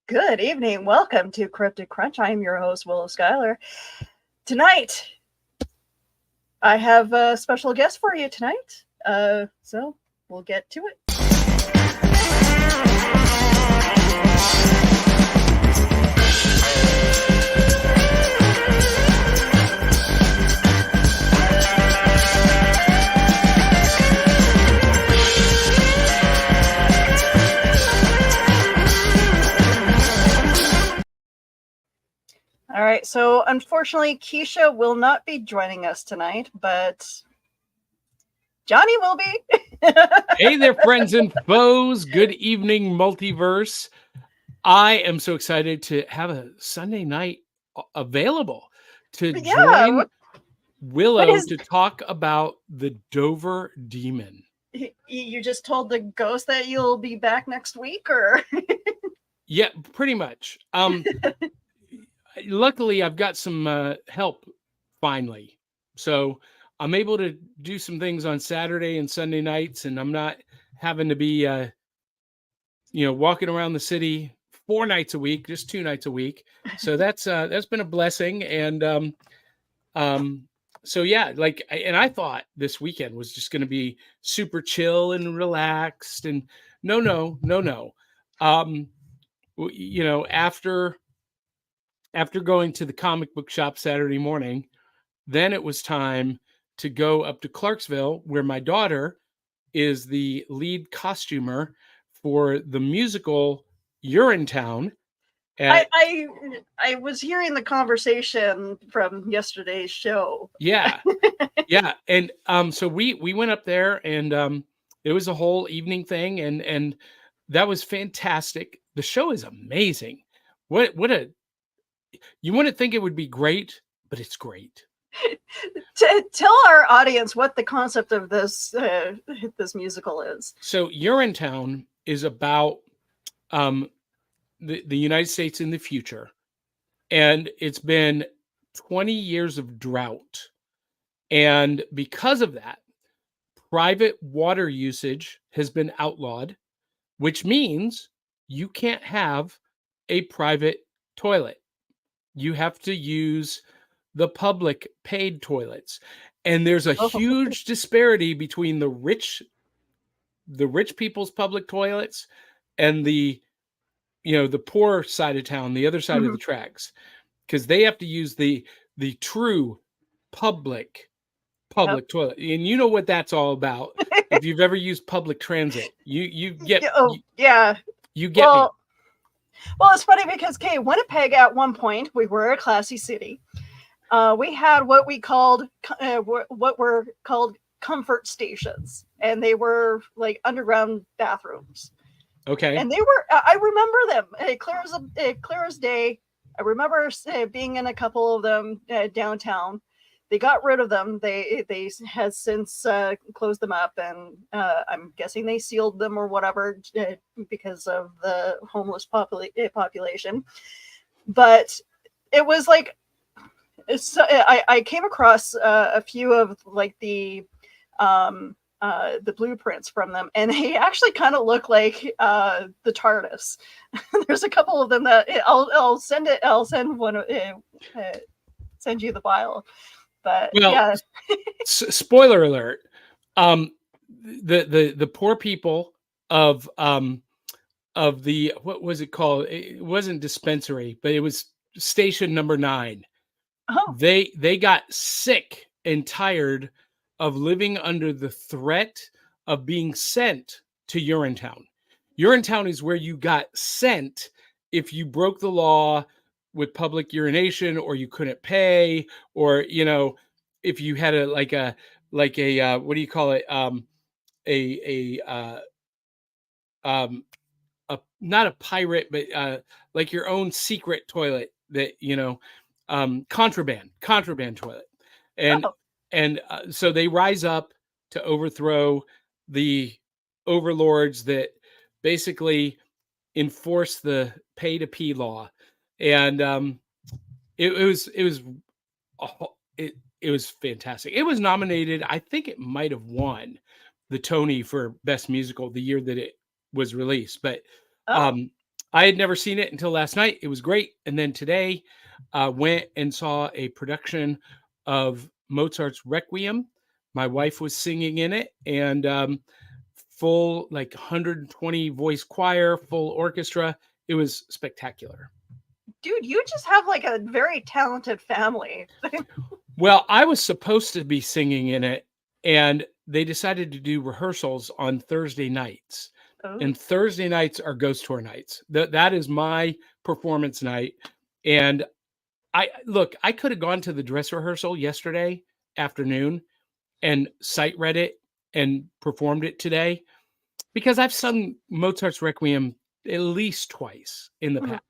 Good evening. Welcome to Cryptic Crunch. I am your host, Willow Schuyler. Tonight, I have a special guest for you tonight. So we'll get to it. All right, so unfortunately, Keisha will not be joining us tonight, but Johnny will be. Hey there, friends and foes. Good evening, multiverse. I am so excited to have a Sunday night available to join Willow to talk about the Dover Demon. You just told the ghost that you'll be back next week, or? Yeah, pretty much. Luckily, I've got some help finally. So I'm able to do some things on Saturday and Sunday nights, and I'm not having to be, walking around the city 4 nights a week, just 2 nights a week. So that's been a blessing. And so yeah, and I thought this weekend was just going to be super chill and relaxed, and no. After going to the comic book shop Saturday morning, then it was time to go up to Clarksville, where my daughter is the lead costumer for the musical Urinetown. I was hearing the conversation from yesterday's show. Yeah. And so we went up there, and it was a whole evening thing, and that was fantastic. The show is amazing. You wouldn't think it would be great, but it's great. Tell our audience what the concept of this musical is. So Urinetown is about the United States in the future, and it's been 20 years of drought, and because of that, private water usage has been outlawed, which means you can't have a private toilet. You have to use the public paid toilets, and there's a huge disparity between the rich people's public toilets and the poor side of town, the other side of the tracks, because they have to use the true public toilet. And you know what that's all about. If you've ever used public transit, you get me. Well, it's funny because Winnipeg at one point, we were a classy city. We had what were called comfort stations, and they were like underground bathrooms. Okay. And they were, I remember them clear as day. I remember being in a couple of them downtown. They got rid of them. They has since closed them up, and I'm guessing they sealed them or whatever because of the homeless population. But it was like, I came across a few of like the blueprints from them, and they actually kind of look like the TARDIS. There's a couple of them that I'll send you the file. But yeah. Spoiler alert. The poor people of the, what was it called? It wasn't dispensary, but it was station number 9. Oh. They got sick and tired of living under the threat of being sent to Urinetown. Urinetown is where you got sent if you broke the law with public urination, or you couldn't pay, or if you had a what do you call it, not a pirate, but like your own secret toilet that contraband toilet, and so they rise up to overthrow the overlords that basically enforce the pay to pee law. And it was fantastic. It was nominated. I think it might have won the Tony for Best Musical the year that it was released. But I had never seen it until last night. It was great. And then today, went and saw a production of Mozart's Requiem. My wife was singing in it, and full, like, 120 voice choir, full orchestra. It was spectacular. Dude, you just have like a very talented family. Well, I was supposed to be singing in it, and they decided to do rehearsals on Thursday nights. Oh, And Thursday nights are ghost tour nights. That is my performance night. And I could have gone to the dress rehearsal yesterday afternoon and sight read it and performed it today, because I've sung Mozart's Requiem at least twice in the mhm. past.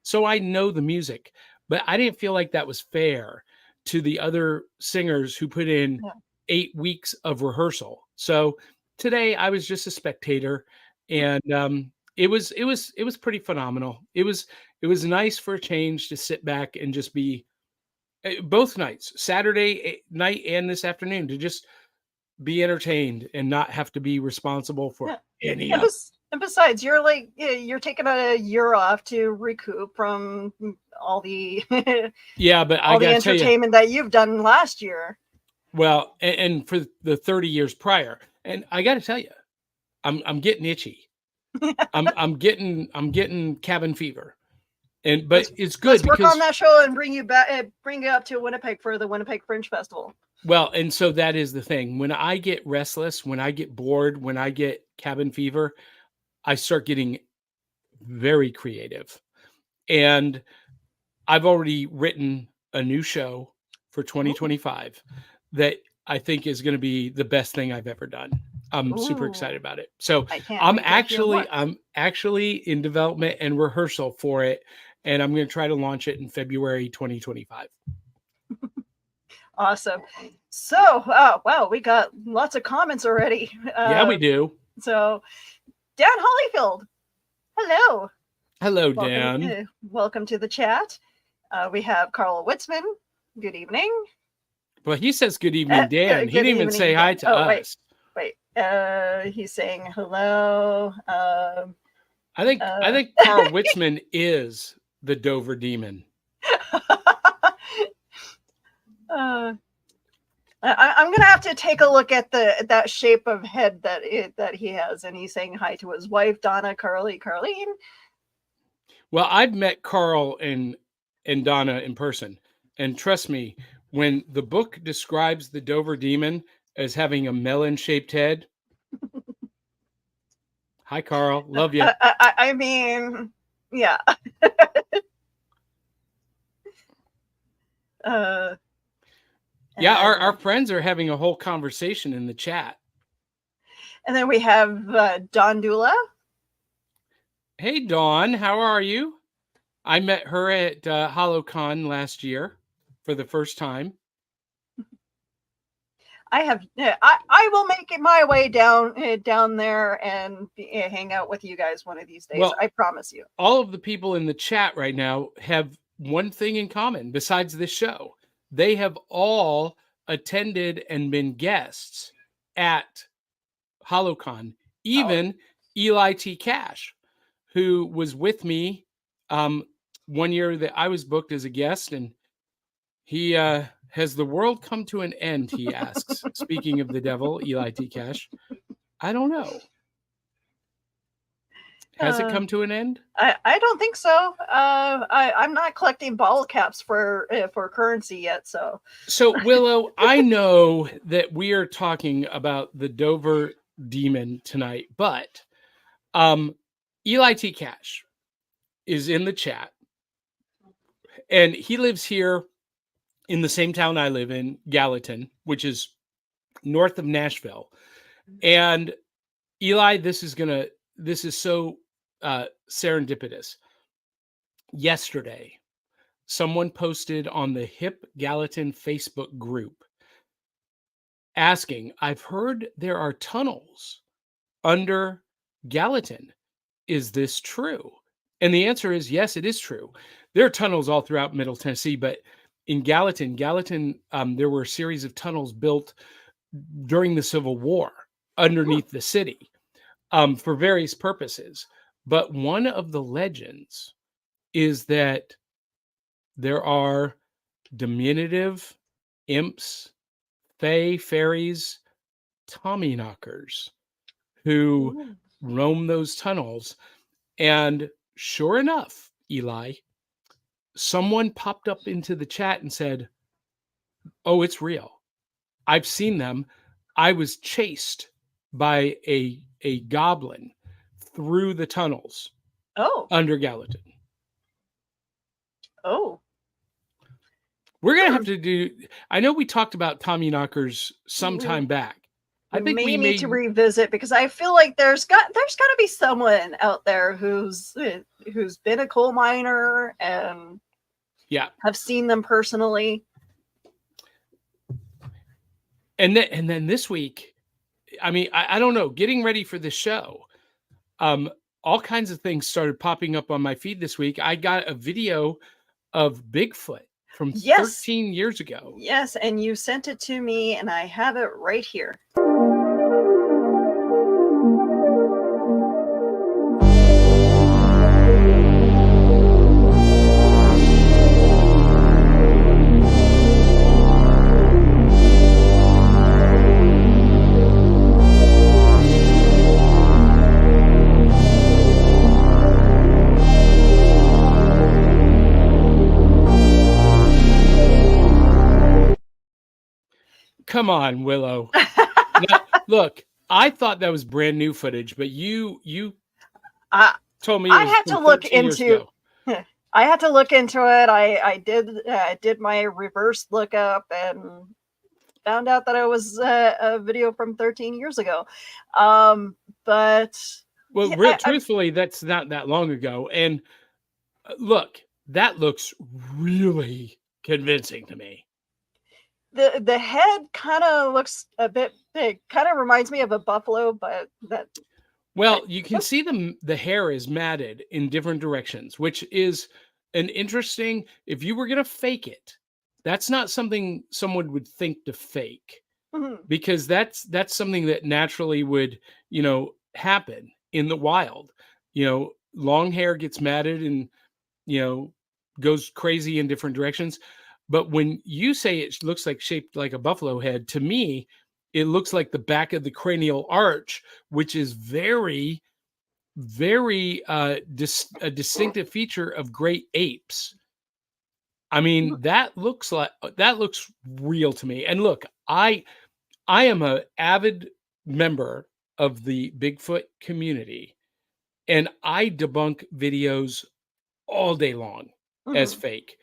So I know the music, but I didn't feel like that was fair to the other singers who put in Yeah. 8 weeks of rehearsal. So today I was just a spectator, and it was pretty phenomenal. It was nice for a change to sit back and just be, both nights, Saturday night and this afternoon, to just be entertained and not have to be responsible for Yeah. any And, of. and besides, you're like you're taking a year off to recoup from all the Yeah, but I all the gotta tell you, entertainment that you've done last year. well, and for the 30 years prior, and I gotta tell you, I'm getting itchy. I'm getting cabin fever, and but let's it's good let's work on because, that show and bring you back, bring you up to Winnipeg for the Winnipeg Fringe Festival. well, and so that is the thing. When I get restless, when I get bored, when I get cabin fever, I start getting very creative. And I've already written a new show for Ooh, 2025 that I think is going to be the best thing I've ever done. I'm super ooh, excited about it. So I can't I'm wait to hear actually more. I'm actually in development and rehearsal for it, and I'm going to try to launch it in February 2025. Awesome. So, oh, wow, we got lots of comments already. Yeah, we do. So, Dan Hollyfield, hello. Hello, Welcome, Dan. welcome to the chat. We have Carl Witzman. Good evening. Well, he says good evening, Dan. He Good didn't even evening, say Dan. hi to Oh, wait, us. wait. He's saying hello. I think Carl Witzman is the Dover Demon. I'm gonna have to take a look at that shape of head that he has, and he's saying hi to his wife Donna, Carlene. Well, I've met Carl and Donna in person, and trust me, when the book describes the Dover Demon as having a melon-shaped head, hi Carl, love you. I mean, yeah. uh, Yeah, our, and, our friends are having a whole conversation in the chat. and then we have Don Dula. Hey Dawn, how are you? I met her at HoloCon last year for the first time. I will make it my way down there and hang out with you guys one of these days. Well, I promise you. all of the people in the chat right now have one thing in common besides this show. They have all attended and been guests at HoloCon. Even Eli T. Cash, who was with me one year that I was booked as a guest, and he has the world come to an end, he asks. Speaking of the devil, Eli T. Cash, I don't know. Has it come to an end? I don't think so. I'm not collecting bottle caps for currency yet. So Willow, I know that we are talking about the Dover Demon tonight, but Eli T. Cash is in the chat, and he lives here in the same town I live in, Gallatin, which is north of Nashville. And Eli, this is so serendipitous. Yesterday, someone posted on the Hip Gallatin Facebook group asking, I've heard there are tunnels under Gallatin. Is this true? And the answer is yes, it is true. There are tunnels all throughout Middle Tennessee, but in Gallatin, there were a series of tunnels built during the Civil War underneath the city for various purposes. But one of the legends is that there are diminutive imps, fae, fairies, Tommyknockers who Ooh. roam those tunnels. And sure enough, Eli, someone popped up into the chat and said, "Oh, it's real. I've seen them. I was chased by a goblin through the tunnels Oh. under Gallatin." Oh. We're gonna have to do. I know we talked about Tommyknockers some We time back. I we think may we need to may. revisit, because I feel like there's got to be someone out there who's been a coal miner and Yeah, have seen them personally. and then this week, I mean, I don't know. Getting ready for the show, um, all kinds of things started popping up on my feed this week. I got a video of Bigfoot from Yes. 13 years ago. Yes, and you sent it to me, and I have it right here. Come on, Willow. Now, look, I thought that was brand new footage, but you I told me it I was had from to look 13 years into ago. I had to look into it. I did my reverse lookup and found out that it was a video from 13 years ago. But Well, yeah, real truthfully, that's not that long ago. And look, that looks really convincing to me. the head kind of looks a bit big. Kind of reminds me of a buffalo, but that Well, you can see the hair is matted in different directions, which is an interesting. If you were going to fake it, that's not something someone would think to fake, Mhm. because that's something that naturally would, happen in the wild. Long hair gets matted and, goes crazy in different directions. But when you say it looks like shaped like a buffalo head, to me, it looks like the back of the cranial arch, which is very, very a distinctive feature of great apes. I mean, that looks real to me. And look, I am a avid member of the Bigfoot community, and I debunk videos all day long as Mhm. fake.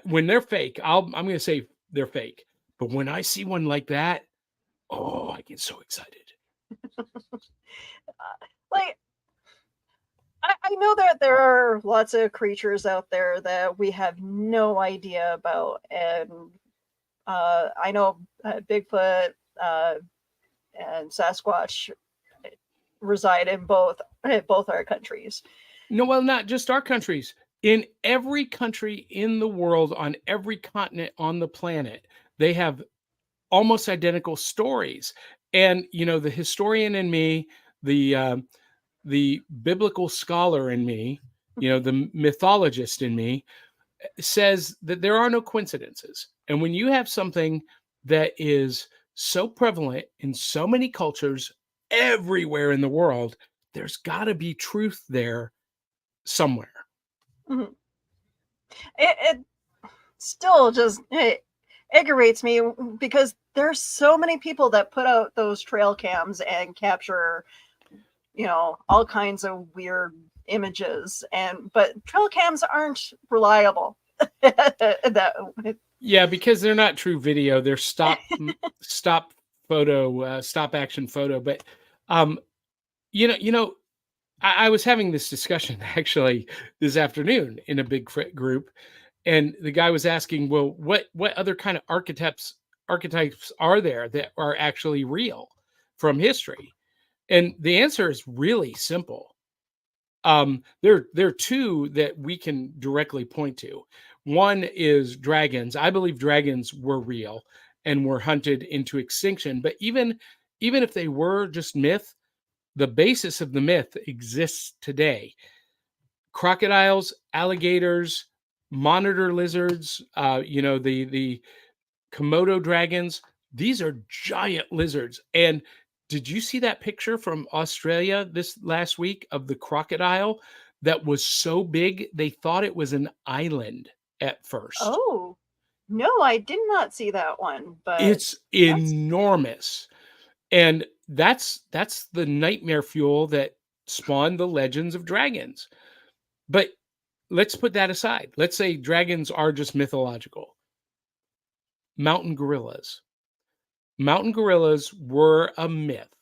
When they're fake, I'm going to say they're fake. But when I see one like that, oh, I get so excited. Like, I know that there are lots of creatures out there that we have no idea about, and I know Bigfoot and Sasquatch reside in both our countries. No, well, not just our countries. In every country in the world, on every continent on the planet, they have almost identical stories. And the historian in me, the biblical scholar in me, the mythologist in me, says that there are no coincidences. And when you have something that is so prevalent in so many cultures everywhere in the world, there's got to be truth there somewhere. Mhm. It still just it aggravates me, because there's so many people that put out those trail cams and capture, all kinds of weird images, but trail cams aren't reliable. that Yeah, because they're not true video. They're stop photo, stop action photo. But um, I was having this discussion actually this afternoon in a big group, and the guy was asking, well, what other kind of archetypes are there that are actually real from history? And the answer is really simple. There are two that we can directly point to. One is dragons. I believe dragons were real and were hunted into extinction. But even if they were just myth, the basis of the myth exists today. Crocodiles, alligators, monitor lizards, the Komodo dragons. These are giant lizards. And did you see that picture from Australia this last week of the crocodile that was so big they thought it was an island at first? Oh, no, I did not see that one, but It's that's enormous. And that's the nightmare fuel that spawned the legends of dragons. But let's put that aside. Let's say dragons are just mythological. Mountain gorillas. Mountain gorillas were a myth.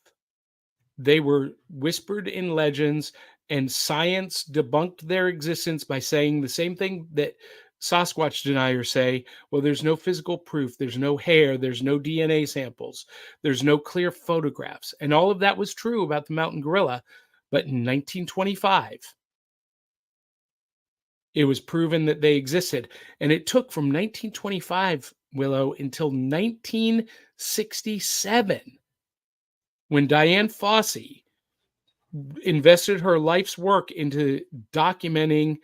They were whispered in legends, and science debunked their existence by saying the same thing that Sasquatch deniers say. Well, there's no physical proof, there's no hair, there's no DNA samples, there's no clear photographs. And all of that was true about the mountain gorilla. But in 1925, it was proven that they existed. And it took from 1925, Willow, until 1967 when Diane Fossey invested her life's work into documenting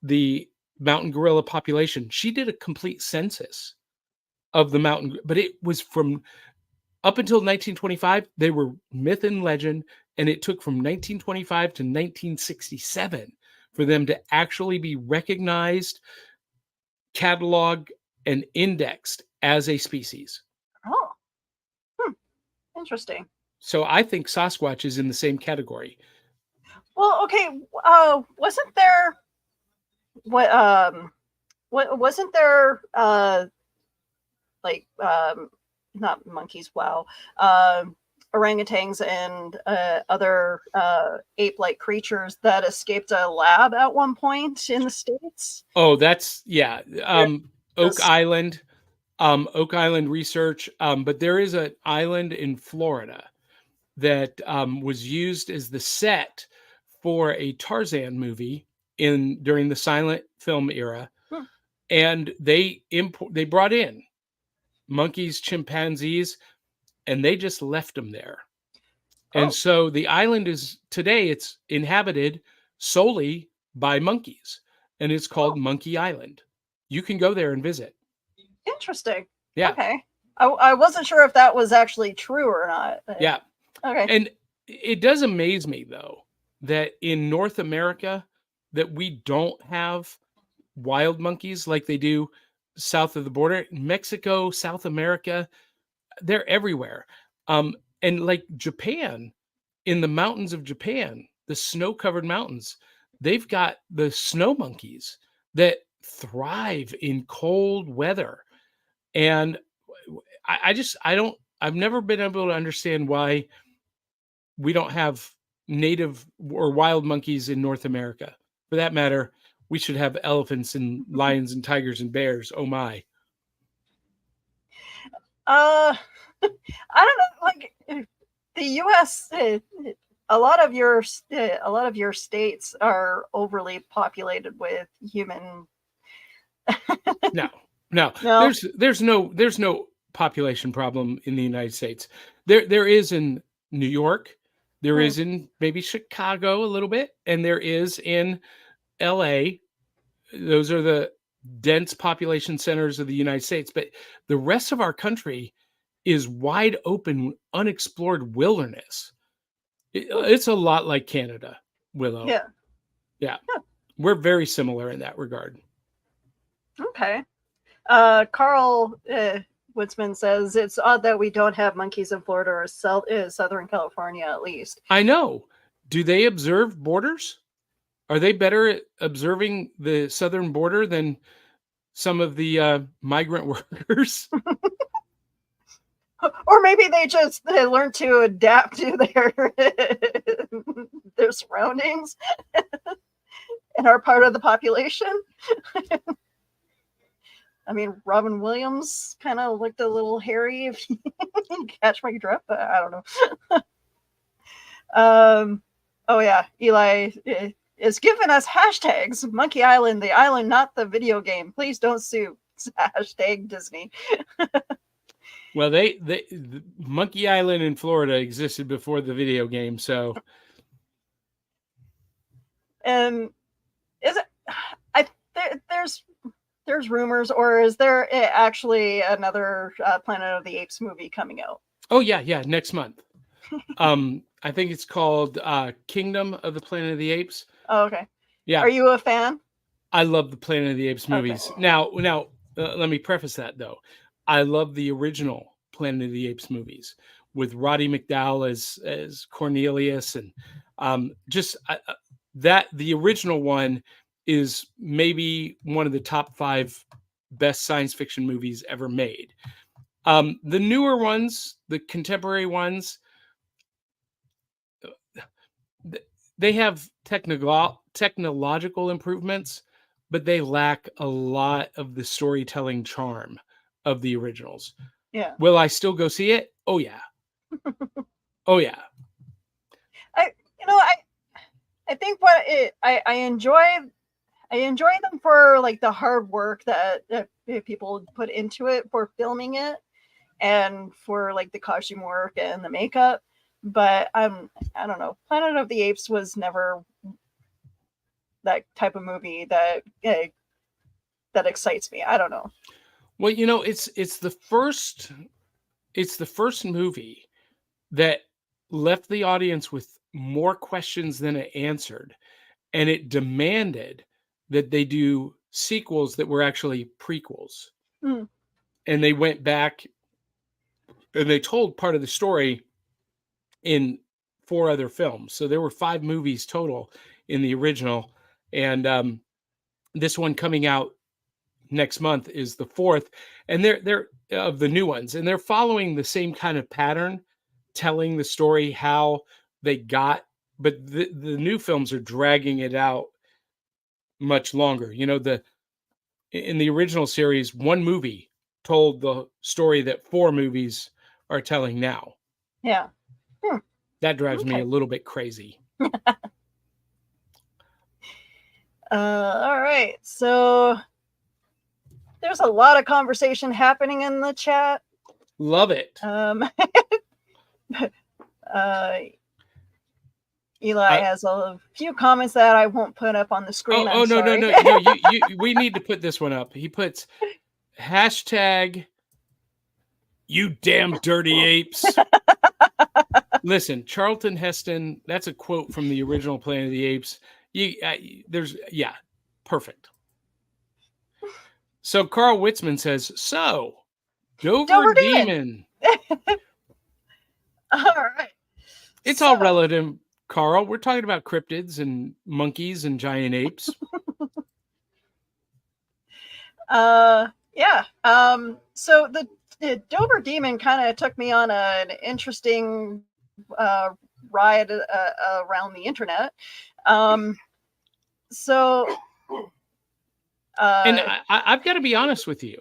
the mountain gorilla population. She did a complete census of the mountain, but it was from up until 1925, they were myth and legend. And it took from 1925 to 1967 for them to actually be recognized, cataloged, and indexed as a species. oh, interesting. So I think Sasquatch is in the same category. Well, okay, wasn't there wasn't there like not monkeys, wow, orangutans and other ape-like creatures that escaped a lab at one point in the States? Oh, that's yeah. Oak Just- Island, Oak Island research. But there is an island in Florida that was used as the set for a Tarzan movie during the silent film era, and they brought in monkeys, chimpanzees, and they just left them there. And so the island is today it's inhabited solely by monkeys, and it's called Monkey Island. You can go there and visit. Interesting. Yeah. Okay. I wasn't sure if that was actually true or not. Yeah. Okay. And it does amaze me though that in North America that we don't have wild monkeys like they do south of the border. Mexico, South America, they're everywhere. And like Japan, in the mountains of Japan, the snow-covered mountains, they've got the snow monkeys that thrive in cold weather. And I've never been able to understand why we don't have native or wild monkeys in North America. For that matter, we should have elephants and lions and tigers and bears. Oh my. I don't know. Like the U.S., a lot of your states are overly populated with human. No. No. There's no population problem in the United States. There is in New York, there is in maybe Chicago a little bit, and there is in LA. Those are the dense population centers of the United States, but the rest of our country is wide open, unexplored wilderness. It's a lot like Canada, Willow. Yeah. We're very similar in that regard. Okay. Carl Woodsman says it's odd that we don't have monkeys in Florida or Southern California, at least. I know. Do they observe borders? Are they better at observing the southern border than some of the migrant workers? Or maybe they learn to adapt to their surroundings and are part of the population. I mean, Robin Williams kind of looked a little hairy, if you catch my drift, but I don't know. Oh yeah, Eli is giving us hashtags. Monkey Island, the island, not the video game. Please don't sue. Hashtag Disney. Well, the Monkey Island in Florida existed before the video game, so And is it? I there's rumors, or is there actually another Planet of the Apes movie coming out? oh yeah, next month. I think it's called Kingdom of the Planet of the Apes. Oh, okay. Yeah, Are you a fan? I love the Planet of the Apes Okay. movies. Now, let me preface that though. I love the original Planet of the Apes movies with Roddy McDowall as Cornelius, and just that the original one is maybe one of the top 5 best science fiction movies ever made. The newer ones, the contemporary ones, they have technological improvements, but they lack a lot of the storytelling charm of the originals. Yeah. Will I still go see it? Oh yeah. Oh yeah. I think I enjoy them for like the hard work that people put into it for filming it, and for like the costume work and the makeup. But I don't know. Planet of the Apes was never that type of movie that excites me. I don't know. Well, it's the first movie that left the audience with more questions than it answered, and it demanded that they do sequels that were actually prequels. Hmm. And they went back and they told part of the story in 4 other films. So there were 5 movies total in the original, and this one coming out next month is the 4th, and they're of the new ones, and they're following the same kind of pattern, telling the story how they got, but the new films are dragging it out much longer. In the original series, one movie told the story that 4 movies are telling now. Yeah. That drives me Okay. a little bit crazy. All right. So there's a lot of conversation happening in the chat. Love it. Eli has a few comments that I won't put up on the screen. No. We need to put this one up. He puts hashtag you damn dirty apes. Listen, Charlton Heston, that's a quote from the original Planet of the Apes. Perfect. So Carl Witzman says, so Dover Demon. All right. It's all relative, Carl. We're talking about cryptids and monkeys and giant apes. Yeah. So the Dover Demon kind of took me on an interesting ride around the internet. And I've got to be honest with you,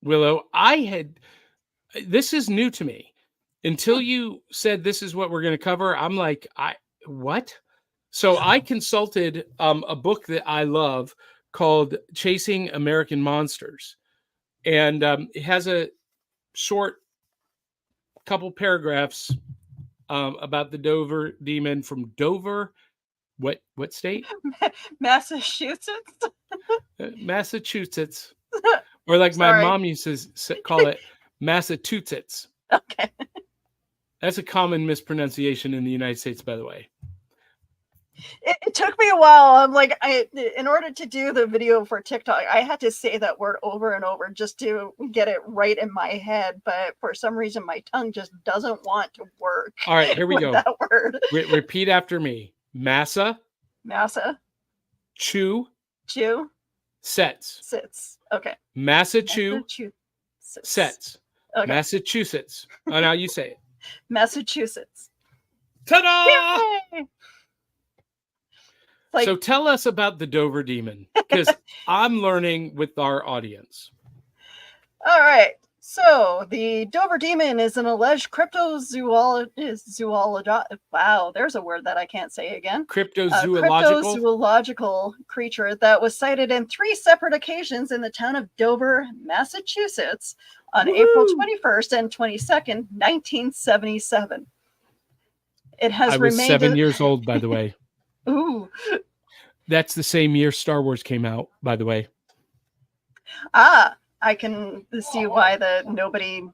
Willow. This is new to me. Until you said this is what we're going to cover, I'm like, what? So I consulted a book that I love called Chasing American Monsters. And it has a short couple paragraphs about the Dover Demon from Dover. What state? Massachusetts. Massachusetts. Or like my mom used to call it, Massachusetts. Okay. That's a common mispronunciation in the United States, by the way. It took me a while. I'm like, in order to do the video for TikTok, I had to say that word over and over just to get it right in my head. But for some reason, my tongue just doesn't want to work. All right, here we go. That word. Repeat after me. Massa. Chew. Sets. Okay. Massachusetts. Sets. Okay. Massachusetts. Oh, now you say it. Massachusetts. Ta-da! Yay! So tell us about the Dover Demon, because I'm learning with our audience. All right. So the Dover Demon is an alleged cryptozoological. Wow, there's a word that I can't say again. Cryptozoological creature that was sighted in 3 separate occasions in the town of Dover, Massachusetts, on Woohoo! April 21st and 22nd, 1977. It I has was remained 7 years old, by the way. ooh, That's the same year Star Wars came out, by the way. I can see why nobody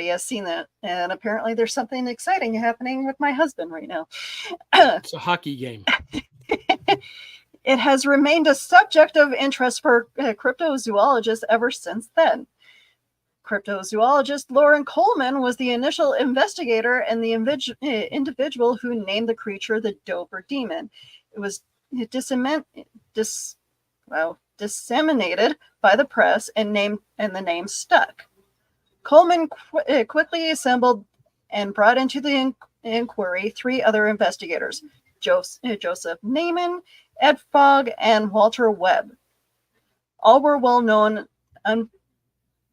has seen that, and apparently there's something exciting happening with my husband right now. It's a hockey game. It has remained a subject of interest for cryptozoologists ever since then. Cryptozoologist Lauren Coleman was the initial investigator and the individual who named the creature the Dover demon. It was disseminated by the press, and the name stuck. Coleman quickly assembled and brought into the inquiry three other investigators: Joseph Naiman, Ed Fogg, and Walter Webb. All were well-known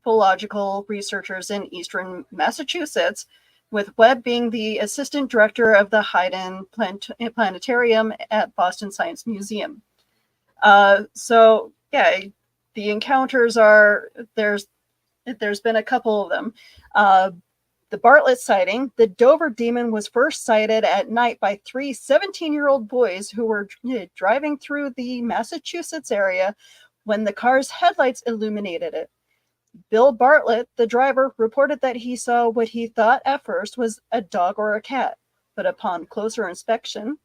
ufological researchers in eastern Massachusetts, with Webb being the assistant director of the Hayden Planetarium at Boston Science Museum. So yeah, the encounters there's been a couple of them. The Bartlett sighting: the Dover demon was first sighted at night by three 17-year-old boys who were driving through the Massachusetts area when the car's headlights illuminated it. Bill Bartlett, the driver, reported that he saw what he thought at first was a dog or a cat, but upon closer inspection,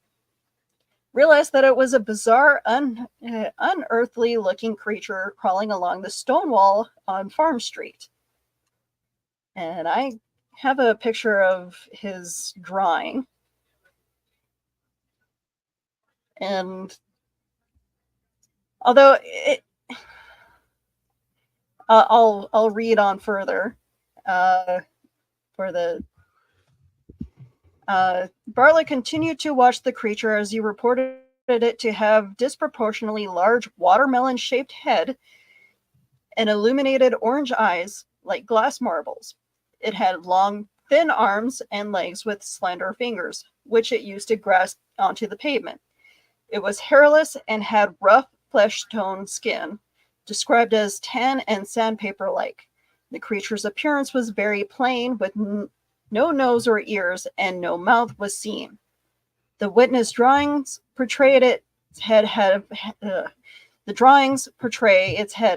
realized that it was a bizarre, unearthly-looking creature crawling along the stone wall on Farm Street. And I have a picture of his drawing. And although I'll read on further for the Bartlett continued to watch the creature as he reported it to have disproportionately large watermelon-shaped head and illuminated orange eyes like glass marbles. It had long, thin arms and legs with slender fingers, which it used to grasp onto the pavement. It was hairless and had rough, flesh-toned skin, described as tan and sandpaper-like. The creature's appearance was very plain, with no nose or ears, and no mouth was seen. The witness drawings portray its head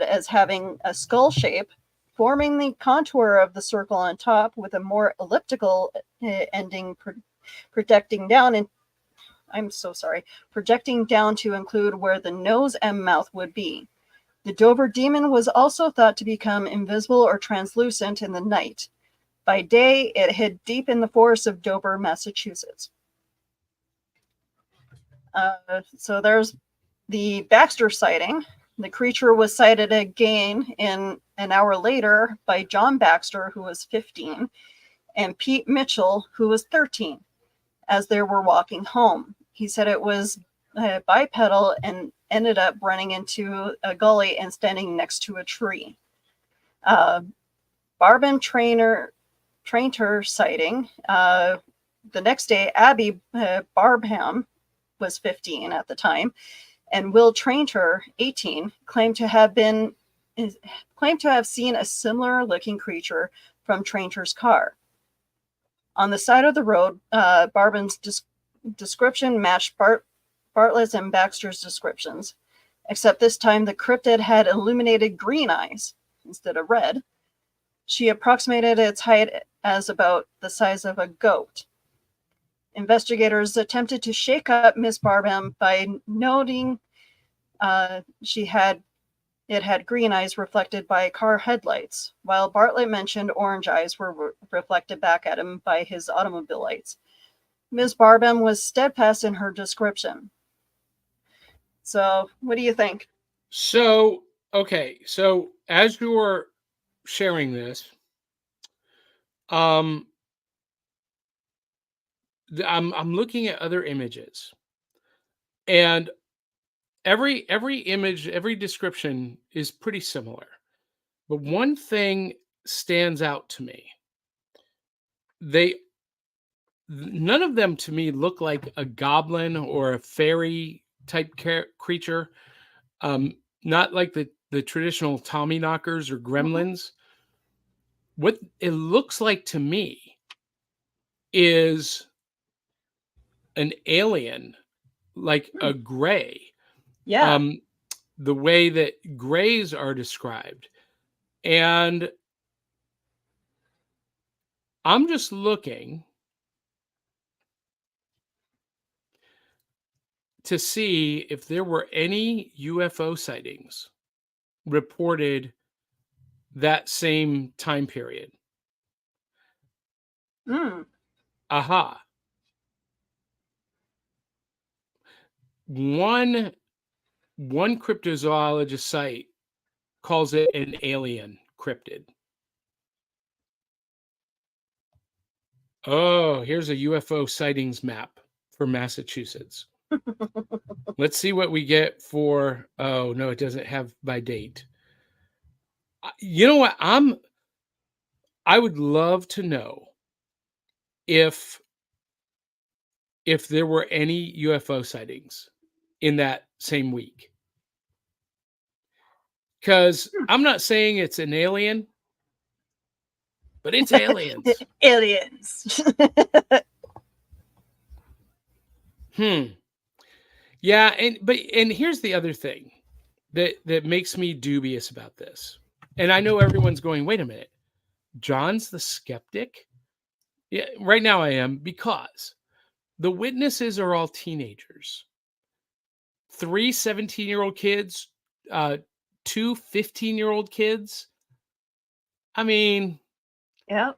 as having a skull shape, forming the contour of the circle on top, with a more elliptical ending projecting down to include where the nose and mouth would be. The Dover demon was also thought to become invisible or translucent in the night. By day, it hid deep in the forests of Dover, Massachusetts. So there's the Baxter sighting. The creature was sighted again an hour later by John Baxter, who was 15, and Pete Mitchell, who was 13, as they were walking home. He said it was bipedal and ended up running into a gully and standing next to a tree. Barben Traynor sighting. The next day, Abby Barbham was 15 at the time, and Will Traynor, 18, claimed to have seen a similar-looking creature from Traynor's car. On the side of the road, Barben's description matched Bartlett's and Baxter's descriptions, except this time the cryptid had illuminated green eyes instead of red. She approximated its height as about the size of a goat. Investigators attempted to shake up Miss Barham by noting it had green eyes reflected by car headlights, while Bartlett mentioned orange eyes were reflected back at him by his automobile lights. Ms. Barham was steadfast in her description. So, what do you think? So, okay. So, as you were sharing this, I'm looking at other images, and every image, every description is pretty similar. But one thing stands out to me. None of them to me look like a goblin or a fairy type creature. Not like the traditional Tommy knockers or gremlins. what it looks like to me is an alien, like Hmm. a gray. Yeah. Um, the way that grays are described. And I'm just looking to see if there were any UFO sightings reported that same time period. Mm. Aha. One cryptozoologist site calls it an alien cryptid. Oh, here's a UFO sightings map for Massachusetts. Let's see what we get for. Oh no, it doesn't have by date. You know what? I would love to know if there were any UFO sightings in that same week. Because Hmm. I'm not saying it's an alien, but it's aliens. Aliens. Hmm. Yeah, and here's the other thing that makes me dubious about this. And I know everyone's going, wait a minute, John's the skeptic? Yeah, right now I am, because the witnesses are all teenagers. 3 17-year-old kids, uh, 2 15-year-old kids. I mean, Yeah.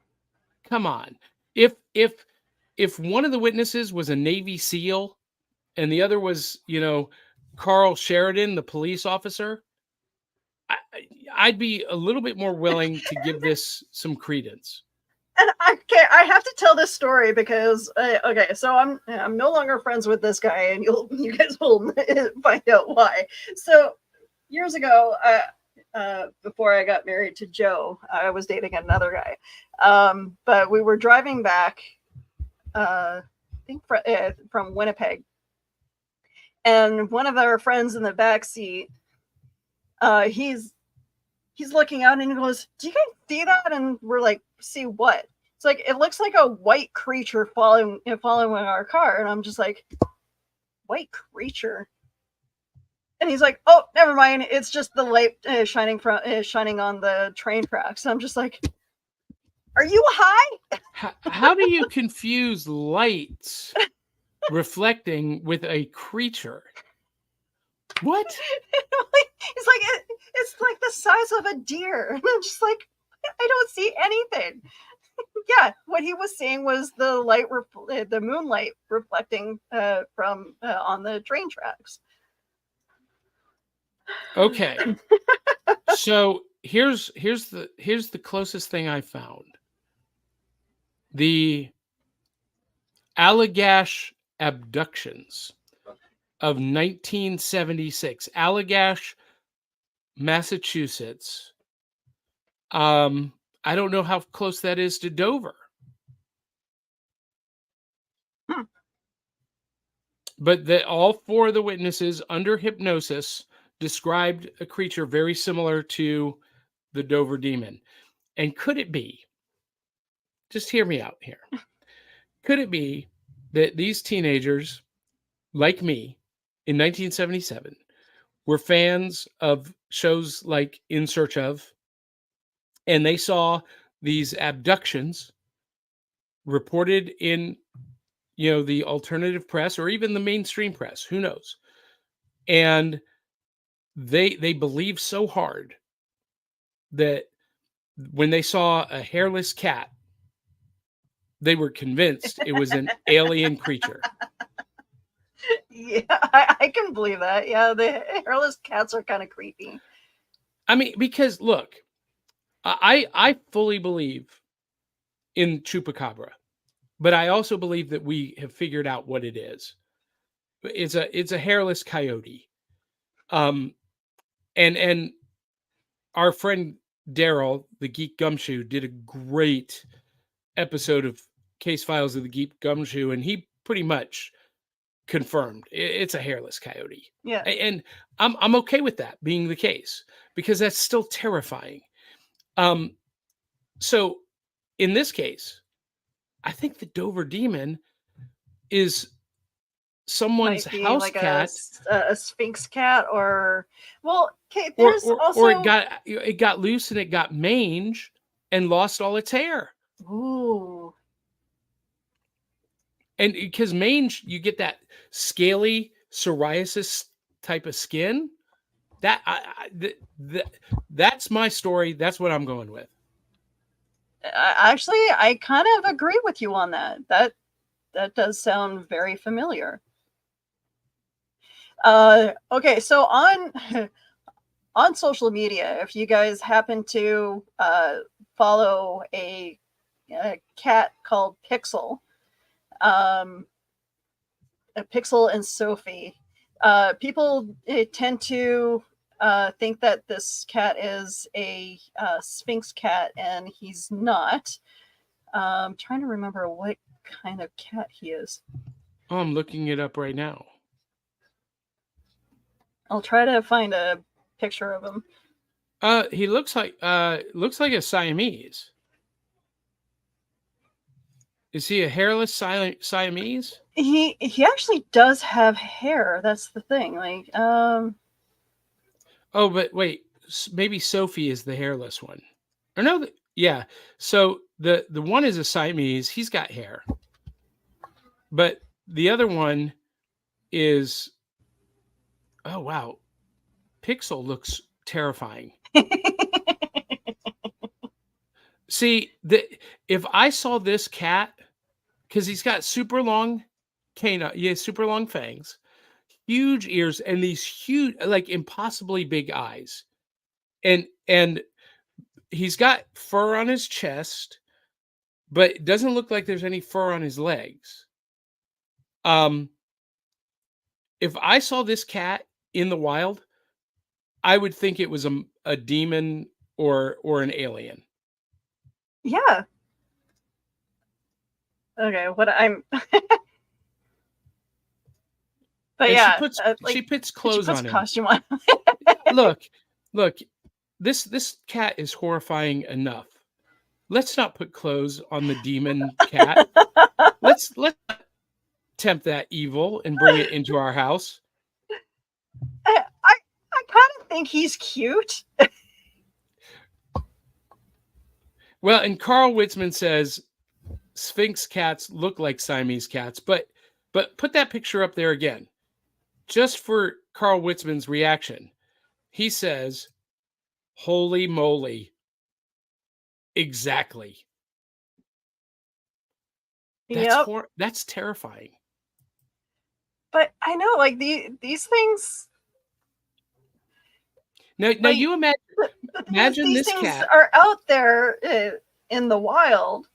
come on. If one of the witnesses was a Navy SEAL and the other was, Carl Sheridan, the police officer, I'd be a little bit more willing to give this some credence. And I have to tell this story because okay, so I'm no longer friends with this guy, and you guys will find out why. So years ago, before I got married to Joe, I was dating another guy, but we were driving back, I think from Winnipeg, and one of our friends in the back seat, he's looking out and he goes, "Do you guys see that?" And we're like, "See what?" It's like it looks like a white creature following our car, and I'm just like, "White creature?" And he's like, "Oh, never mind. It's just the light shining on the train tracks." And I'm just like, "Are you high?" How do you confuse lights reflecting with a creature? What? He's like, "It's like the size of a deer," and I'm just like, "I don't see anything." Yeah, what he was seeing was the moonlight reflecting from on the train tracks. Okay. So here's the closest thing I found. The Allagash abductions of 1976, Allagash, Massachusetts. I don't know how close that is to Dover, Hmm. but that all 4 of the witnesses under hypnosis described a creature very similar to the Dover demon. And could it be, just hear me out here, could it be that these teenagers, like me, in 1977, were fans of shows like In Search of, and they saw these abductions reported in, the alternative press or even the mainstream press, who knows? And they believed so hard that when they saw a hairless cat, they were convinced it was an alien creature. Yeah, I can believe that. Yeah, the hairless cats are kind of creepy. I mean, because look, I fully believe in chupacabra, but I also believe that we have figured out what it is. It's a hairless coyote. Um, and our friend Daryl, the Geek Gumshoe, did a great episode of Case Files of the Geek Gumshoe, and he pretty much confirmed it's a hairless coyote. Yeah. And I'm okay with that being the case because that's still terrifying. Um, So in this case, I think the Dover demon is someone's Might be house like a, cat, a sphinx cat, or well, okay. There's or also it got loose and it got mange and lost all its hair. ooh. And because mange, you get that scaly psoriasis type of skin. That that's my story. That's what I'm going with. Actually, I kind of agree with you on that. That does sound very familiar. Okay, so on on social media, if you guys happen to follow a cat called Pixel, um, Pixel and Sophie, people tend to think that this cat is a Sphinx cat, and he's not. I'm trying to remember what kind of cat he is. Oh, I'm looking it up right now. I'll try to find a picture of him. He looks like a Siamese. Is he a hairless Siamese? He actually does have hair. That's the thing. Like, Oh, but wait, maybe Sophie is the hairless one. Or no, yeah. So the one is a Siamese. He's got hair, but the other one is, oh wow, Pixel looks terrifying. See, if I saw this cat, because he's got super long canine, yeah, super long fangs, huge ears, and these huge, like impossibly big eyes, and he's got fur on his chest, but it doesn't look like there's any fur on his legs. Um, if I saw this cat in the wild, I would think it was a demon or an alien. yeah. Okay, what I'm. But And yeah, she like puts she clothes puts on him. costume on. Look, look, this cat is horrifying enough. Let's not put clothes on the demon cat. Let's tempt that evil and bring it into our house. I kind of think he's cute. Well, and Carl Witzman says Sphinx cats look like Siamese cats, but put that picture up there again, just for Carl Witzman's reaction. He says, "Holy moly, exactly." Yep. That's terrifying. But I know, like these things, Now like you the thing is, imagine these this things cat. are out there in the wild,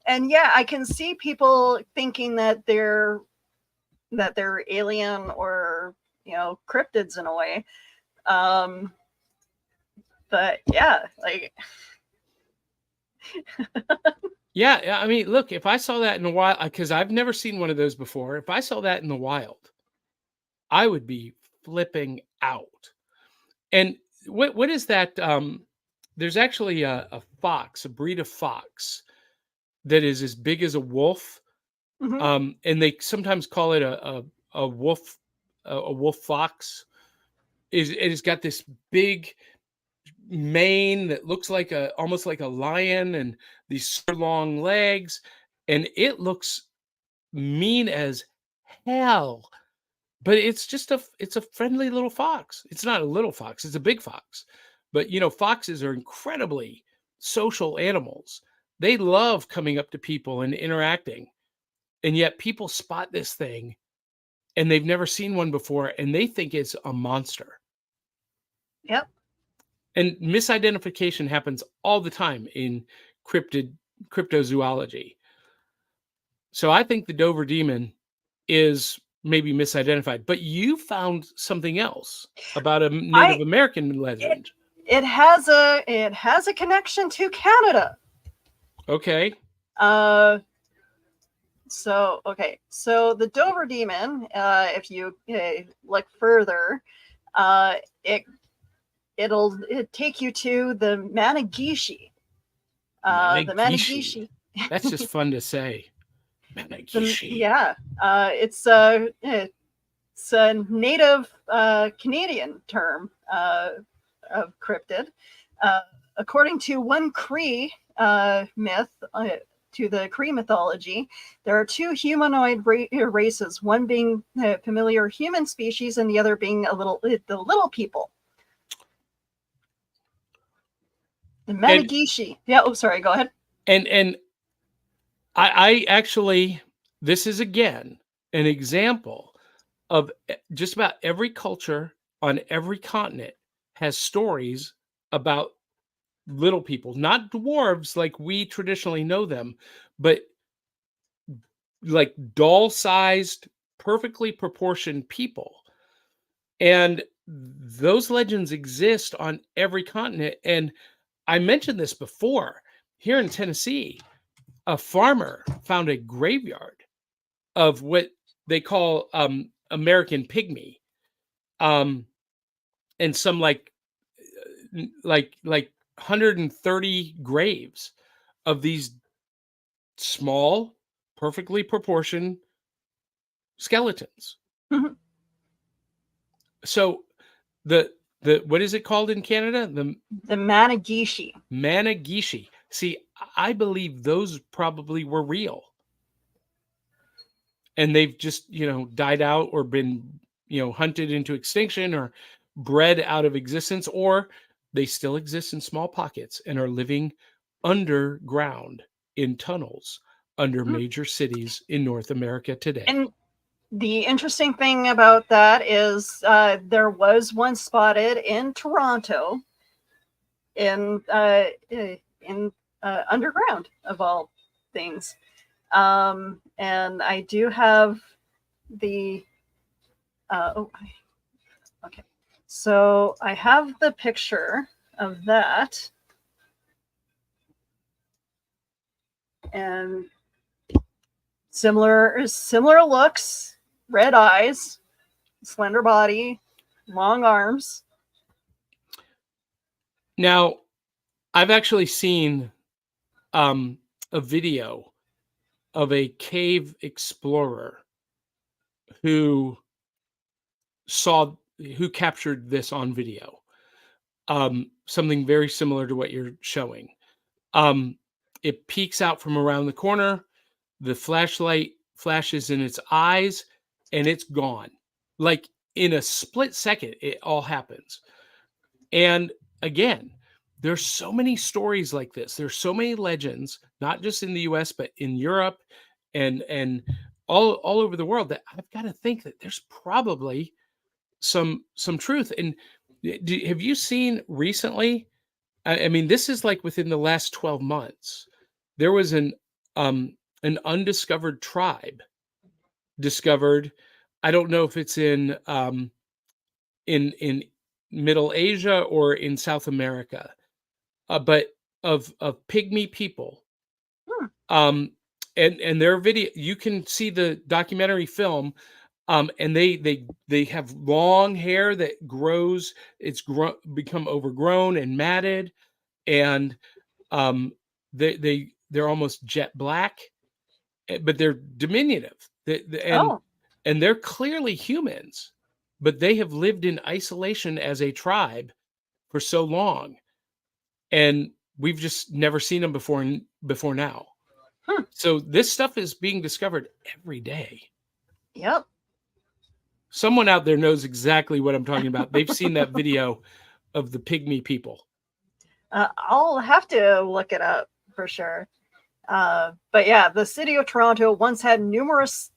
and yeah, I can see people thinking that they're alien or cryptids in a way. Um, but yeah, like Yeah, I mean, look, if I saw that in the wild, because I've never seen one of those before, if I saw that in the wild, I would be flipping out. And what is that? There's actually a fox, a breed of fox that is as big as a wolf, mhm. and they sometimes call it a wolf, a wolf fox. Is it has got this big mane that looks like a almost like a lion, and these super long legs, and it looks mean as hell. But it's a friendly little fox. It's not a little fox, it's a big fox. But foxes are incredibly social animals. They love coming up to people and interacting. And yet people spot this thing and they've never seen one before and they think it's a monster. Yep. And misidentification happens all the time in cryptid cryptozoology. So I think the Dover demon is maybe misidentified, but you found something else about a Native I American it legend. it has a connection to Canada. Okay. Uh, so the Dover demon, if you look further, uh, it it'll take you to the Mannegishi. The Mannegishi. Mannegishi. That's just fun to say. Mannegishi. Yeah, it's a native Canadian term of cryptid. Uh, According to one Cree myth, to the Cree mythology, there are two humanoid races, one being familiar human species and the other being the little people. The And Mannegishi. Yeah, oh, sorry, go ahead. and I actually, this is again an example of just about every culture on every continent has stories about little people, not dwarves like we traditionally know them, but like doll-sized, perfectly proportioned people. And those legends exist on every continent. And I mentioned this before. Here in Tennessee, a farmer found a graveyard of what they call American pygmy, um, and some like 130 graves of these small, perfectly proportioned skeletons. So the what is it called in Canada? The Mannegishi. Mannegishi. See, I believe those probably were real, and they've just died out or been hunted into extinction or bred out of existence, or they still exist in small pockets and are living underground in tunnels under major cities in North America today. And the interesting thing about that is there was one spotted in Toronto in underground of all things. And I do have the okay. So I have the picture of that, and similar looks, red eyes, slender body, long arms. Now, I've actually seen a video of a cave explorer who captured this on video. Something very similar to what you're showing. It peeks out from around the corner. The flashlight flashes in its eyes, and it's gone. Like in a split second, it all happens. And again, there's so many stories like this. There's so many legends, not just in the US, but in Europe and all over the world, that I've got to think that there's probably some truth. And have you seen recently? I mean, this is like within the last 12 months. There was an undiscovered tribe discovered. I don't know if it's in Middle Asia or in South America, but of pygmy people. And their video, you can see the documentary film, and they have long hair that grows. It's become overgrown and matted, and they're almost jet black, but they're diminutive. And they're clearly humans, but they have lived in isolation as a tribe for so long, and we've just never seen them before now. So this stuff is being discovered every day. Yep. Someone out there knows exactly what I'm talking about. They've seen that video of the pygmy people. I'll have to look it up for sure. But yeah, the city of Toronto once had numerous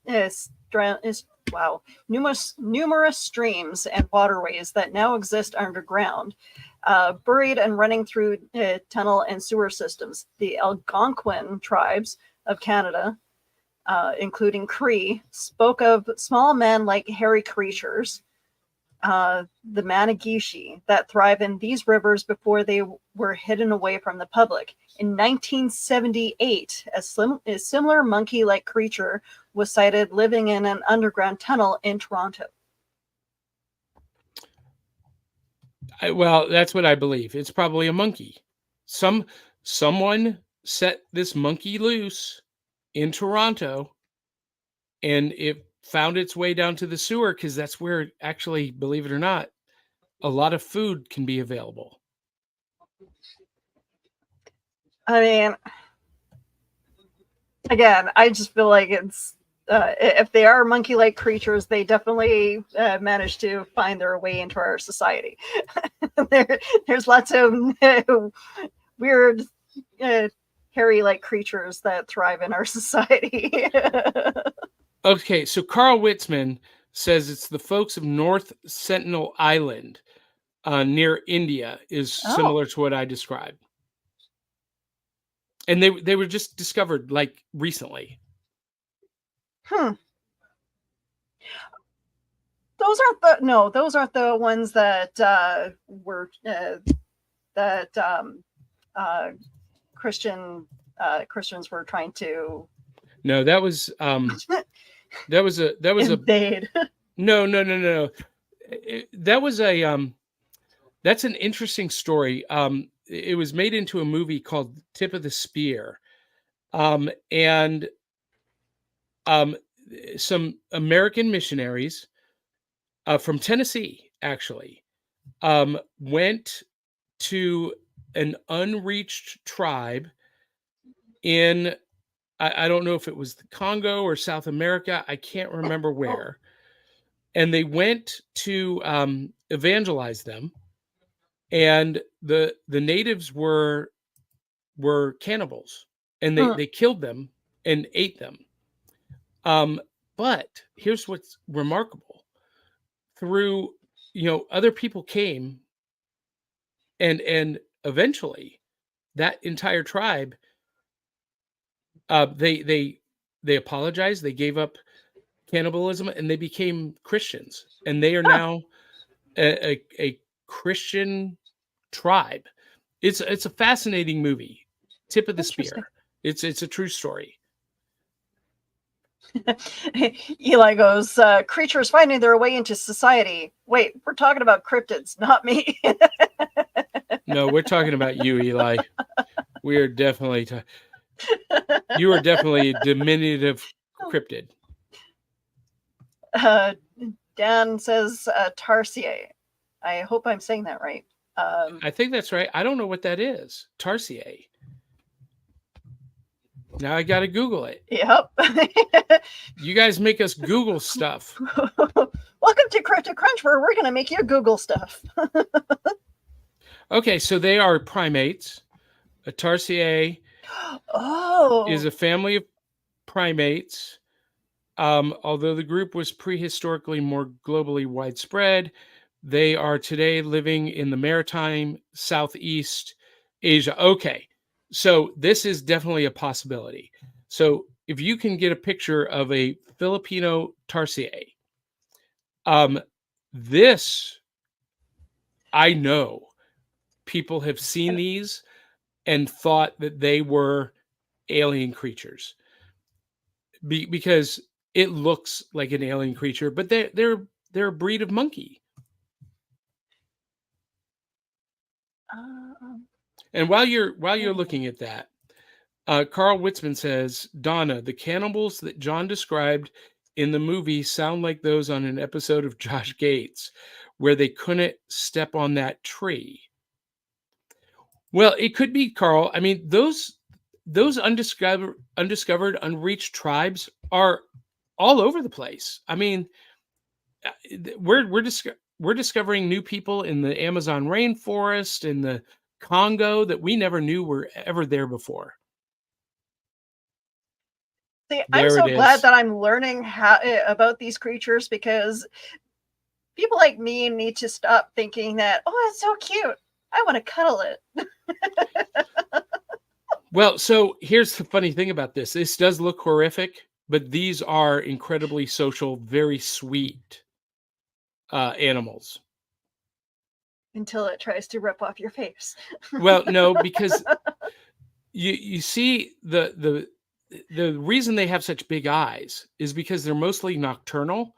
streams and waterways that now exist underground, buried and running through tunnel and sewer systems. The Algonquin tribes of Canada, including Cree, spoke of small men like hairy creatures, the Mannegishi, that thrive in these rivers before they were hidden away from the public. In 1978, a similar monkey-like creature was sighted living in an underground tunnel in Toronto. Well, that's what I believe. It's probably a monkey. Someone set this monkey loose in Toronto, and it found its way down to the sewer because that's where, actually, believe it or not, a lot of food can be available. I mean, again, I just feel like it's if they are monkey-like creatures, they definitely managed to find their way into our society. There's lots of weird, hairy-like creatures that thrive in our society. Okay, so Carl Witzman says it's the folks of North Sentinel Island near India is Oh, similar to what I described. And they were just discovered like recently. those aren't the ones that were that Christians were trying to No, that was that was a invade. no. That was a that's an interesting story. It was made into a movie called Tip of the Spear. And some American missionaries from Tennessee, actually, went to an unreached tribe in, I don't know if it was the Congo or South America. I can't remember where. And they went to evangelize them. And the natives were cannibals, and they killed them and ate them. But here's what's remarkable: through, other people came, and eventually that entire tribe, they apologized, they gave up cannibalism, and they became Christians, and they are now a Christian tribe. It's a fascinating movie, Tip of the Spear. It's a true story. Eli goes, creatures finding their way into society. Wait, we're talking about cryptids, not me. No, we're talking about you, Eli. We are definitely you are definitely a diminutive cryptid. Dan says tarsier. I hope I'm saying that right. I think that's right. I don't know what that is. Tarsier. Now I got to Google it. Yep. You guys make us Google stuff. Welcome to Cryptic Crunch, where we're going to make you Google stuff. Okay, so they are primates. A tarsier is a family of primates. Although the group was prehistorically more globally widespread, they are today living in the maritime Southeast Asia. Okay, so this is definitely a possibility. So if you can get a picture of a Filipino tarsier, this, I know people have seen these and thought that they were alien creatures because it looks like an alien creature, but they're a breed of monkey. And while you're looking at that, Carl Witzman says, Donna, the cannibals that John described in the movie sound like those on an episode of Josh Gates, where they couldn't step on that tree. Well, it could be, Carl. I mean, those undiscovered, unreached tribes are all over the place. I mean, we're discovering new people in the Amazon rainforest, in the Congo, that we never knew were ever there before. See, I'm so glad that I'm learning about these creatures, because people like me need to stop thinking that, oh, it's so cute, I want to cuddle it. Well, so here's the funny thing about this. This does look horrific, but these are incredibly social, very sweet animals. Until it tries to rip off your face. Well, no, because you see the reason they have such big eyes is because they're mostly nocturnal,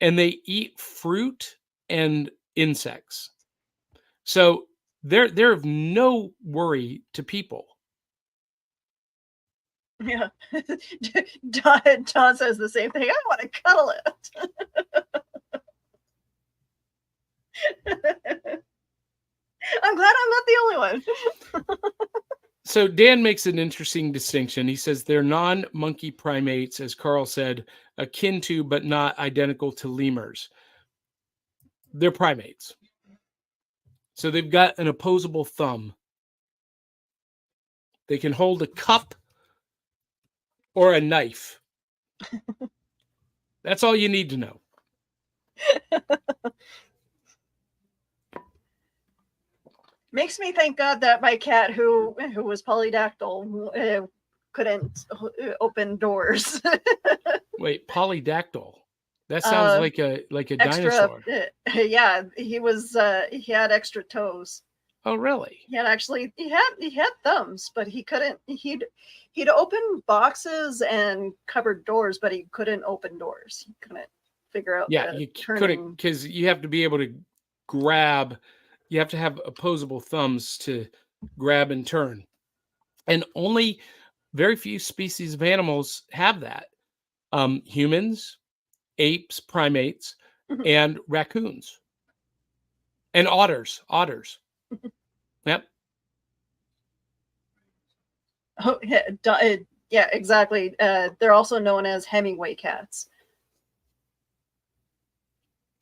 and they eat fruit and insects. So they're of no worry to people. Yeah. Don says the same thing. I want to cuddle it. I'm glad I'm not the only one. So Dan makes an interesting distinction. He says they're non-monkey primates, as Carl said, akin to but not identical to lemurs. They're primates. So they've got an opposable thumb. They can hold a cup or a knife. That's all you need to know. Makes me thank God that my cat, who was polydactyl, couldn't open doors. Wait, polydactyl. That sounds like a extra, dinosaur. Yeah, he had extra toes. Oh, really? He had thumbs, but he couldn't. He'd open boxes and cupboard doors, but he couldn't open doors. He couldn't figure out. Yeah, you couldn't, because you have to be able to grab. You have to have opposable thumbs to grab and turn, and only very few species of animals have that. Humans, apes, primates, and raccoons, and otters. Yep. Oh, yeah, exactly. They're also known as Hemingway cats.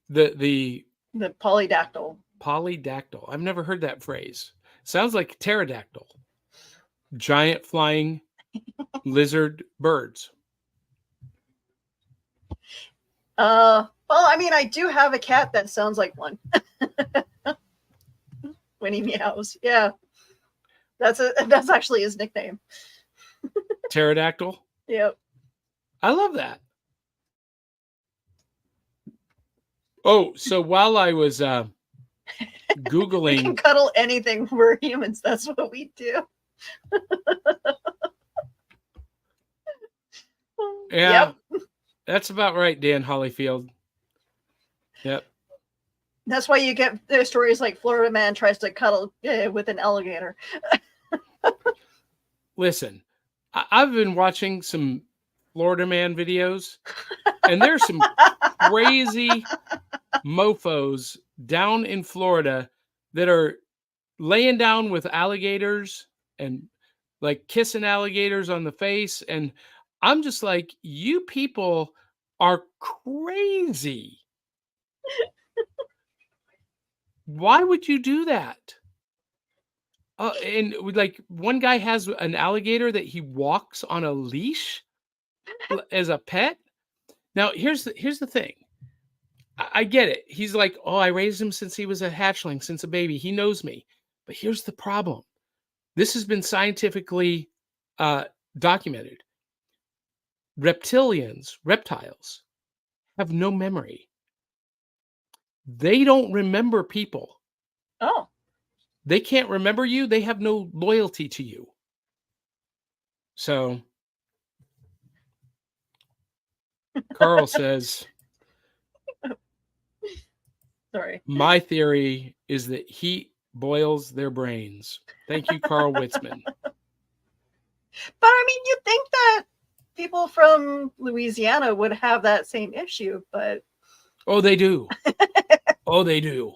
The polydactyl. Polydactyl. I've never heard that phrase. Sounds like pterodactyl. Giant flying lizard birds. Well, I mean, I do have a cat that sounds like one. When he meows. Yeah. That's actually his nickname. Pterodactyl? Yep. I love that. Oh, so while I was Googling. We can cuddle anything. We're humans. That's what we do. Yeah. Yep. That's about right, Dan Hollyfield. Yep. That's why you get stories like Florida man tries to cuddle with an alligator. Listen, I've been watching some Florida man videos, and there's some crazy mofos down in Florida that are laying down with alligators and like kissing alligators on the face. And I'm just like, you people are crazy. Why would you do that? And like one guy has an alligator that he walks on a leash as a pet. Now here's the thing. I get it. He's like, oh, I raised him since he was a hatchling, since a baby. He knows me. But here's the problem. This has been scientifically documented. Reptiles, have no memory. They don't remember people. Oh. They can't remember you. They have no loyalty to you. So Carl says, sorry. My theory is that heat boils their brains. Thank you, Carl Witzman. But I mean, you'd think that people from Louisiana would have that same issue, but oh, they do. Oh, they do.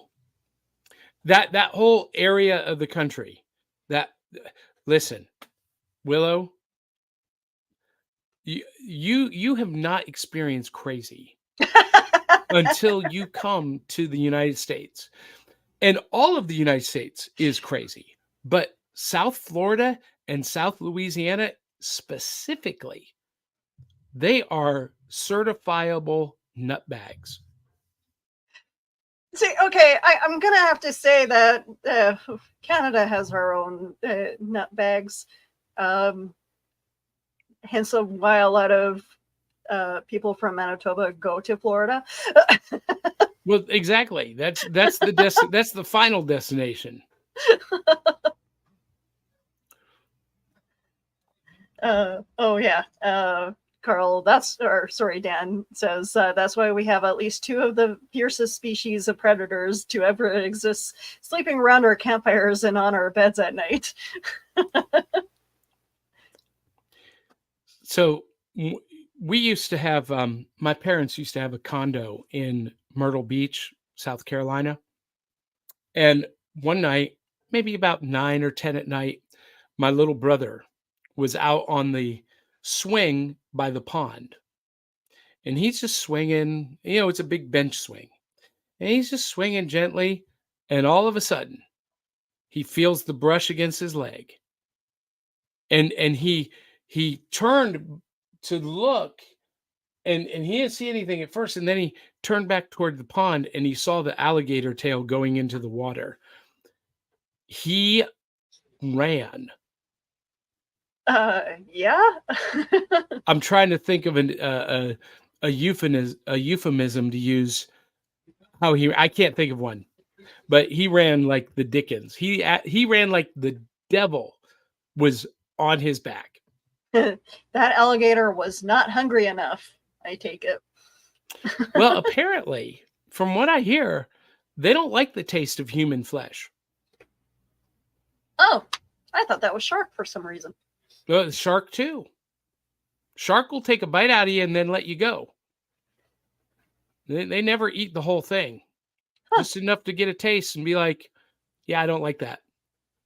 That whole area of the country. Listen, Willow, you have not experienced crazy until you come to the United States. And all of the United States is crazy. But South Florida and South Louisiana specifically, they are certifiable nutbags. See, okay, I'm going to have to say that Canada has her own nutbags. Hence why a lot of people from Manitoba go to Florida. Well, exactly. That's the final destination. Oh yeah, Carl. Dan says that's why we have at least two of the fiercest species of predators to ever exist sleeping around our campfires and on our beds at night. So we used to have, my parents used to have a condo in Myrtle Beach, South Carolina. And one night, maybe about 9 or 10 at night, my little brother was out on the swing by the pond. And he's just swinging, it's a big bench swing. And he's just swinging gently. And all of a sudden, he feels the brush against his leg. And he turned to look, and he didn't see anything at first. And then he turned back toward the pond and he saw the alligator tail going into the water. He ran. Yeah. I'm trying to think of a euphemism to use. I can't think of one, but he ran like the Dickens. He ran like the devil was on his back. That alligator was not hungry enough, I take it. Well, apparently, from what I hear, they don't like the taste of human flesh. Oh, I thought that was shark for some reason. Shark too. Shark will take a bite out of you and then let you go. They never eat the whole thing. Huh. Just enough to get a taste and be like, yeah, I don't like that.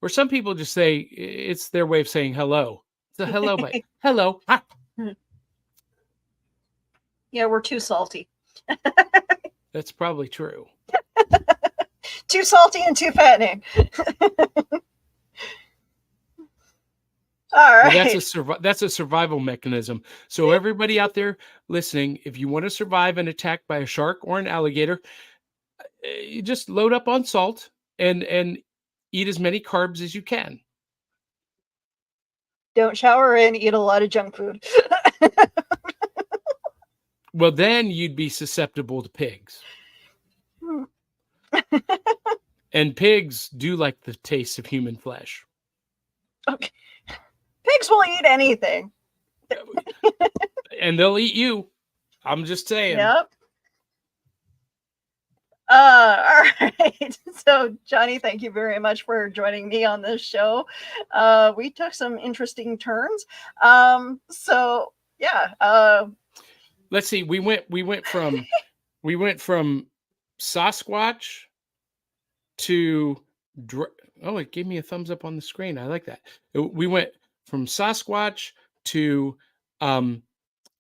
Or some people just say it's their way of saying hello. It's a hello bite. Hello. Ah. Yeah, we're too salty. That's probably true. Too salty and too fattening. All right. Well, that's a survival mechanism. So everybody out there listening, if you want to survive an attack by a shark or an alligator, you just load up on salt and eat as many carbs as you can. Don't shower and eat a lot of junk food. Well, then you'd be susceptible to pigs. And pigs do like the taste of human flesh. Okay. Pigs will eat anything. And they'll eat you. I'm just saying. Yep. All right. So, Johnny, thank you very much for joining me on this show. We took some interesting turns. So, yeah. Let's see. We went from Sasquatch to it gave me a thumbs up on the screen. I like that. We went from Sasquatch to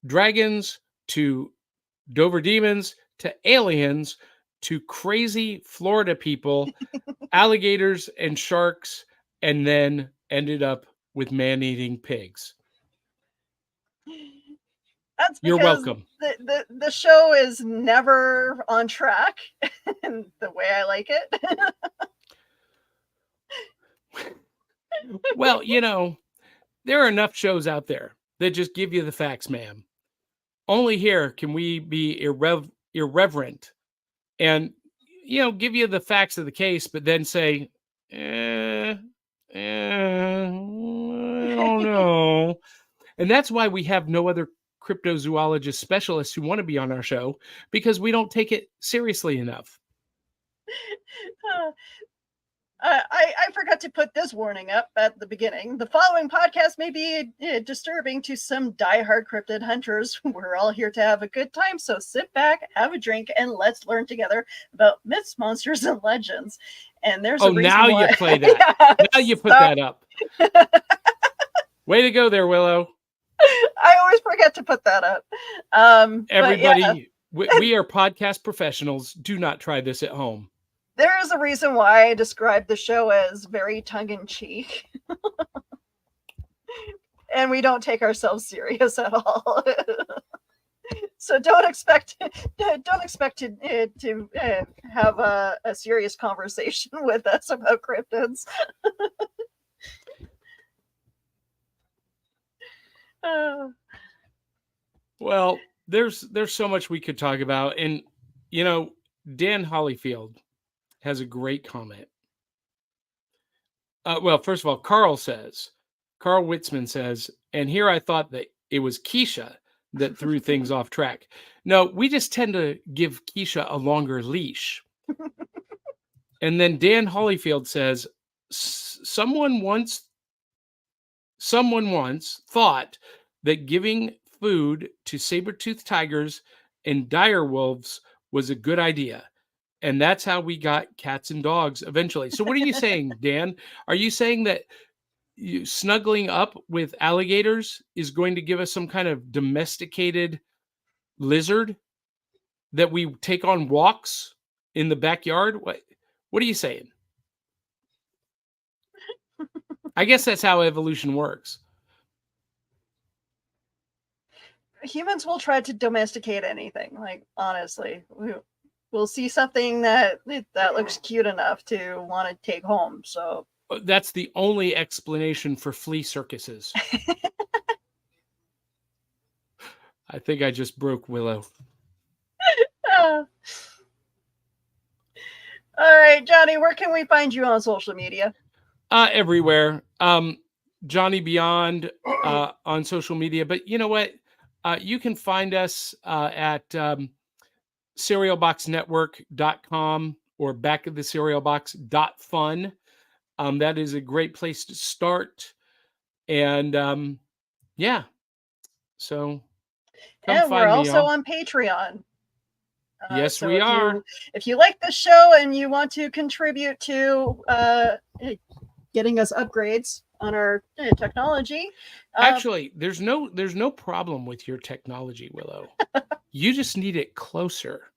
dragons to Dover demons to aliens to crazy Florida people, alligators and sharks, and then ended up with man-eating pigs. That's because you're welcome. The show is never on track in the way I like it. Well, there are enough shows out there that just give you the facts, ma'am. Only here can we be irreverent and, give you the facts of the case, but then say, I don't know. And that's why we have no other cryptozoologist specialists who want to be on our show, because we don't take it seriously enough. I forgot to put this warning up at the beginning. The following podcast may be disturbing to some diehard cryptid hunters. We're all here to have a good time, so sit back, have a drink, and let's learn together about myths, monsters, and legends. And there's a reason now why. You play that. Yes, now you put that up. Way to go there, Willow. I always forget to put that up. Everybody, we are podcast professionals. Do not try this at home. There is a reason why I describe the show as very tongue-in-cheek. And we don't take ourselves serious at all. So don't expect to have a serious conversation with us about cryptids. Well, there's so much we could talk about, and Dan Hollyfield has a great comment. Well, first of all, Carl Witzman says, and here I thought that it was Keisha that threw things off track. No, we just tend to give Keisha a longer leash. And then Dan Hollyfield says, someone once thought that giving food to saber-toothed tigers and dire wolves was a good idea. And that's how we got cats and dogs eventually. So what are you saying, Dan? Are you saying that snuggling up with alligators is going to give us some kind of domesticated lizard that we take on walks in the backyard? What are you saying? I guess that's how evolution works. Humans will try to domesticate anything. Like, honestly, we'll see something that looks cute enough to want to take home. So that's the only explanation for flea circuses. I think I just broke Willow. All right, Johnny, where can we find you on social media? Everywhere. Johnny Beyond on social media. But you know what? You can find us at cerealboxnetwork.com or backofthecerealbox.fun. That is a great place to start. And yeah. So and we're also on Patreon. Yes, so we are. If you like this show and you want to contribute to getting us upgrades on our technology, actually, there's no problem with your technology, Willow. You just need it closer.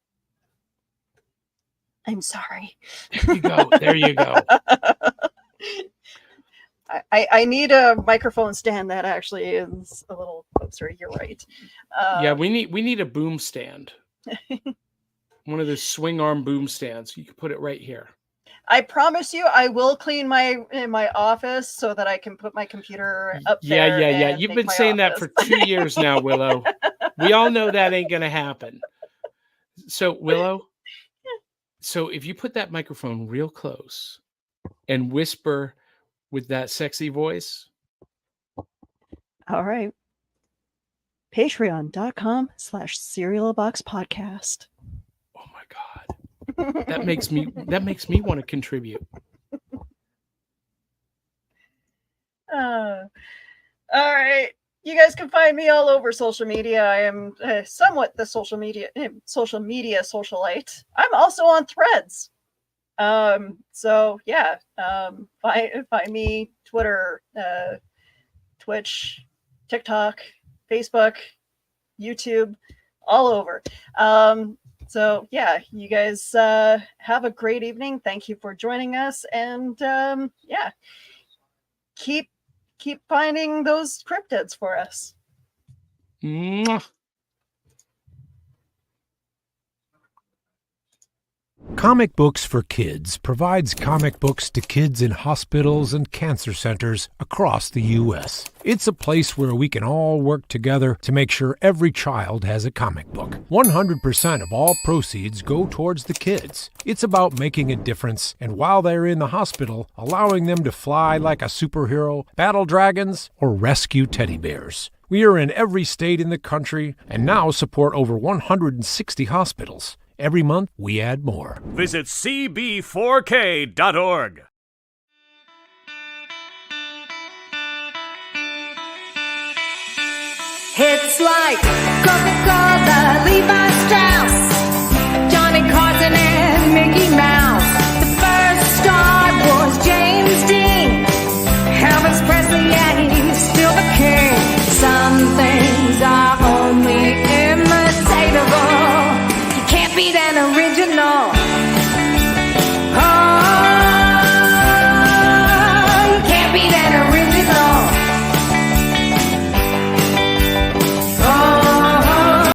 I'm sorry. There you go. There you go. I need a microphone stand that actually is a little closer. You're right. Yeah, we need a boom stand. One of those swing arm boom stands. You can put it right here. I promise you, I will clean my office so that I can put my computer up there. Yeah. You've been saying that for 2 years now, Willow. We all know that ain't gonna happen. So, Willow, so if you put that microphone real close and whisper with that sexy voice. All right. Patreon.com/cerealboxpodcast. Oh my God. That makes me want to contribute. All right. You guys can find me all over social media. I am somewhat the social media socialite. I'm also on Threads. So yeah, find me Twitter, Twitch, TikTok, Facebook, YouTube, all over. So yeah, you guys have a great evening. Thank you for joining us, and yeah, keep finding those cryptids for us. Mwah. Comic Books for Kids provides comic books to kids in hospitals and cancer centers across the U.S. It's a place where we can all work together to make sure every child has a comic book. 100% of all proceeds go towards the kids. It's about making a difference, and while they're in the hospital, allowing them to fly like a superhero, battle dragons, or rescue teddy bears. We are in every state in the country and now support over 160 hospitals. Every month, we add more. Visit cb4k.org. It's like Coca-Cola, Levi Strauss, Johnny Carson, and Mickey Mouse.